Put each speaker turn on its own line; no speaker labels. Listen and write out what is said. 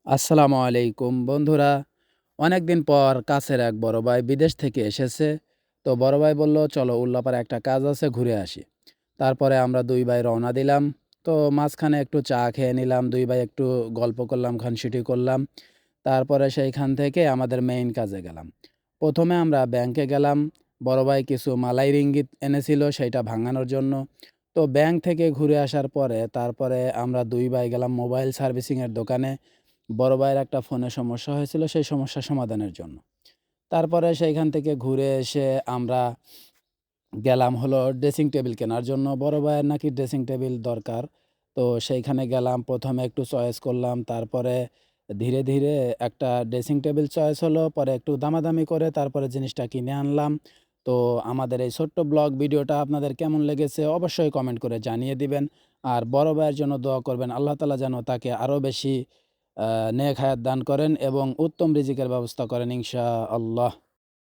আসসালামু আলাইকুম বন্ধুরা। অনেকদিন পর কাছের এক বড় ভাই বিদেশ থেকে এসেছে। তো বড় ভাই বলল, চলো উল্লাপাড়ায় একটা কাজ আছে, ঘুরে আসি। তারপরে আমরা দুই ভাই রওনা দিলাম। তো মাঝখানে একটু চা খেয়ে নিলাম, দুই ভাই একটু গল্প করলাম, খানসুটি করলাম। তারপরে সেইখান থেকে আমাদের মেইন কাজে গেলাম। প্রথমে আমরা ব্যাংকে গেলাম। বড় ভাই কিছু মালাই রিঙ্গিত এনেছিল, সেইটা ভাঙানোর জন্য। তো ব্যাংক থেকে ঘুরে আসার পরে তারপরে আমরা দুই ভাই গেলাম মোবাইল সার্ভিসিংয়ের দোকানে। বড় ভাইয়ের একটা ফোনে সমস্যা হয়েছিল, সেই সমস্যা সমাধানের জন্য। তারপরে সেইখান থেকে ঘুরে এসে আমরা গেলাম হলো ড্রেসিং টেবিল কেনার জন্য। বড় ভাইয়ের নাকি ড্রেসিং টেবিল দরকার। তো সেইখানে গেলাম, প্রথমে একটু চয়েস করলাম, তারপরে ধীরে ধীরে একটা ড্রেসিং টেবিল চয়েস হলো, পরে একটু দামাদামি করে তারপরে জিনিসটা কিনে আনলাম। তো আমাদের এই ছোট্ট ব্লগ ভিডিওটা আপনাদের কেমন লেগেছে অবশ্যই কমেন্ট করে জানিয়ে দিবেন। আর বড় ভাইয়ের জন্য দোয়া করবেন, আল্লাহ তাআলা যেন তাকে আরও বেশি নেক হায়াত দান করেন এবং উত্তম রিজিকের ব্যবস্থা করেন ইনশাআল্লাহ।